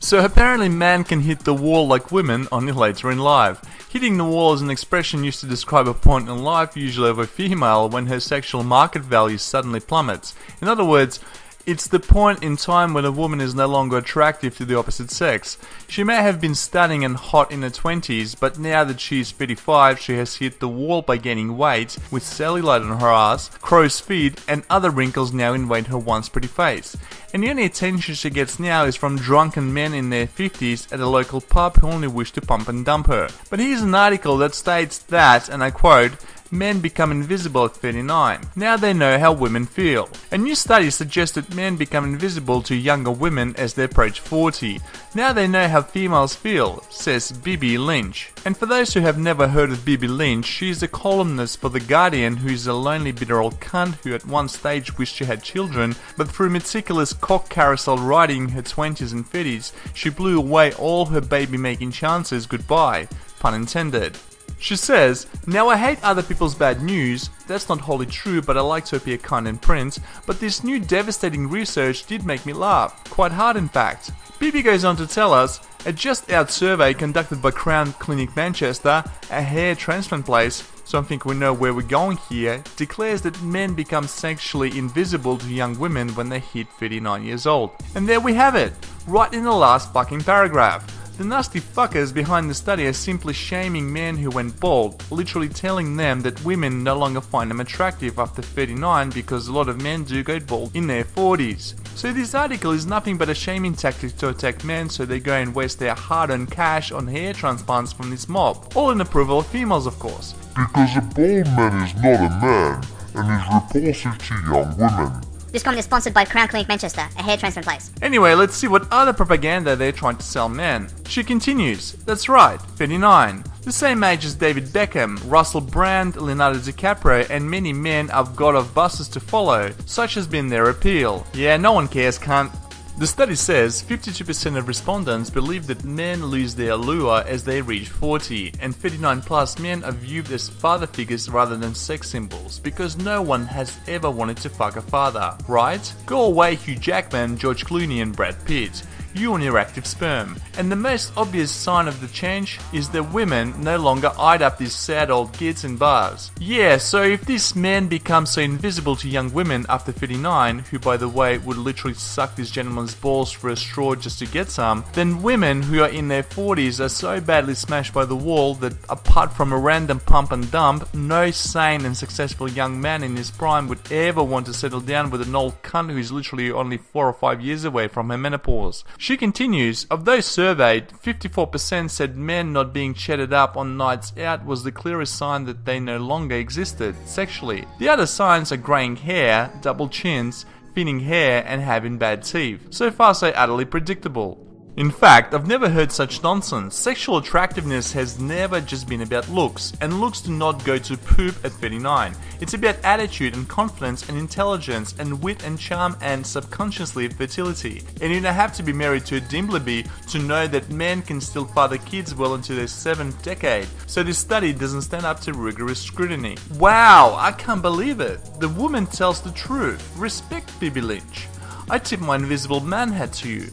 So apparently men can hit the wall like women only later in life. Hitting the wall is an expression used to describe a point in life, usually of a female, when her sexual market value suddenly plummets. In other words, it's the point in time when a woman is no longer attractive to the opposite sex. She may have been stunning and hot in her 20s, but now that she is 35, she has hit the wall by gaining weight, with cellulite on her ass, crow's feet, and other wrinkles now invade her once pretty face. And the only attention she gets now is from drunken men in their 50s at a local pub who only wish to pump and dump her. But here's an article that states that, and I quote, "Men become invisible at 39. Now they know how women feel." A new study suggested men become invisible to younger women as they approach 40. Now they know how females feel, says Bibi Lynch. And for those who have never heard of Bibi Lynch, she is a columnist for The Guardian who is a lonely bitter old cunt who at one stage wished she had children, but through meticulous cock carousel writing in her 20s and 30s, she blew away all her baby making chances goodbye, pun intended. She says, "Now I hate other people's bad news, that's not wholly true, but I like to appear kind in print, but this new devastating research did make me laugh, quite hard in fact." Bibi goes on to tell us, a just out survey conducted by Crown Clinic Manchester, a hair transplant place, so I think we know where we're going here, declares that men become sexually invisible to young women when they hit 39 years old. And there we have it, right in the last fucking paragraph. The nasty fuckers behind the study are simply shaming men who went bald, literally telling them that women no longer find them attractive after 39 because a lot of men do go bald in their 40s. So this article is nothing but a shaming tactic to attack men so they go and waste their hard-earned cash on hair transplants from this mob, all in approval of females of course. Because a bald man is not a man and is repulsive to young women. This comment is sponsored by Crown Clinic Manchester, a hair transplant place. Anyway, let's see what other propaganda they're trying to sell men. She continues, that's right, 39. The same age as David Beckham, Russell Brand, Leonardo DiCaprio, and many men I've got of buses to follow. Such has been their appeal. Yeah, no one cares, cunt. The study says 52% of respondents believe that men lose their allure as they reach 40, and 39 plus men are viewed as father figures rather than sex symbols, because no one has ever wanted to fuck a father, right? Go away Hugh Jackman, George Clooney and Brad Pitt. You and your active sperm. And the most obvious sign of the change is that women no longer eyed up these sad old kids in bars. Yeah, so if these men become so invisible to young women after 39, who by the way would literally suck these gentlemen's balls for a straw just to get some, then women who are in their 40s are so badly smashed by the wall that apart from a random pump and dump, no sane and successful young man in his prime would ever want to settle down with an old cunt who is literally only 4 or 5 years away from her menopause. She continues, of those surveyed, 54% said men not being chatted up on nights out was the clearest sign that they no longer existed sexually. The other signs are greying hair, double chins, thinning hair, and having bad teeth. So far so utterly predictable. In fact, I've never heard such nonsense. Sexual attractiveness has never just been about looks, and looks do not go to poop at 39. It's about attitude and confidence and intelligence and wit and charm and subconsciously fertility. And you don't have to be married to a Dimbleby to know that men can still father kids well into their 7th decade. So this study doesn't stand up to rigorous scrutiny. Wow, I can't believe it. The woman tells the truth. Respect Bibi Lynch. I tip my invisible man hat to you.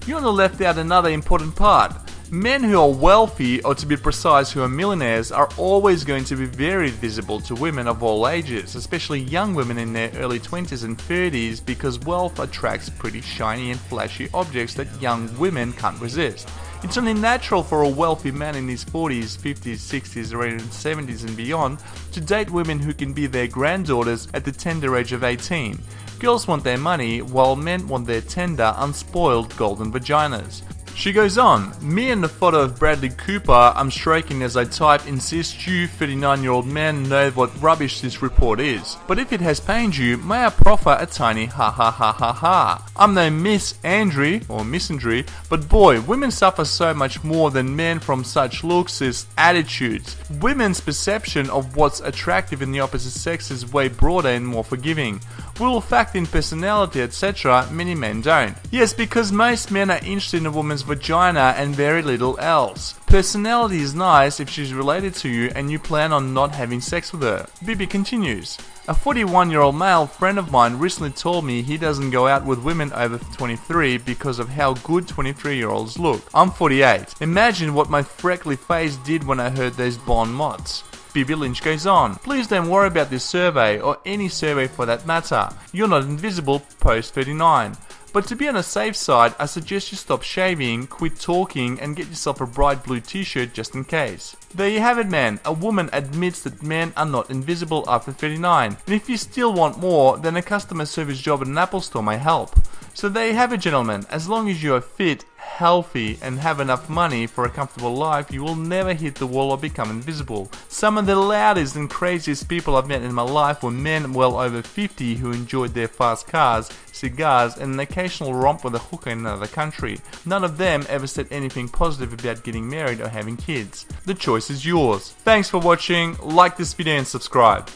You only left out another important part. Men who are wealthy, or to be precise who are millionaires, are always going to be very visible to women of all ages, especially young women in their early 20s and 30s, because wealth attracts pretty shiny and flashy objects that young women can't resist. It's only natural for a wealthy man in his 40s, 50s, 60s, or even 70s and beyond to date women who can be their granddaughters at the tender age of 18. Girls want their money, while men want their tender, unspoiled golden vaginas. She goes on, me and the photo of Bradley Cooper I'm stroking as I type insist you 39-year-old men know what rubbish this report is. But if it has pained you, may I proffer a tiny ha ha ha ha ha. I'm no Miss Andrew, or misandry, but boy, women suffer so much more than men from such looks as attitudes. Women's perception of what's attractive in the opposite sex is way broader and more forgiving. We'll fact in personality, etc. Many men don't. Yes, because most men are interested in a woman's vagina and very little else. Personality is nice if she's related to you and you plan on not having sex with her. Bibi continues. A 41-year-old male friend of mine recently told me he doesn't go out with women over 23 because of how good 23-year-olds look. I'm 48. Imagine what my freckly face did when I heard those bon mots. Bibi Lynch goes on. Please don't worry about this survey, or any survey for that matter. You're not invisible post 39. But to be on a safe side, I suggest you stop shaving, quit talking, and get yourself a bright blue t-shirt just in case. There you have it, man. A woman admits that men are not invisible after 39. And if you still want more, then a customer service job at an Apple store may help. So there you have it, gentlemen. As long as you are fit, healthy, and have enough money for a comfortable life, you will never hit the wall or become invisible. Some of the loudest and craziest people I've met in my life were men well over 50 who enjoyed their fast cars, cigars, and an occasional romp with a hooker in another country. None of them ever said anything positive about getting married or having kids. The choice is yours. Thanks for watching, like this video and subscribe.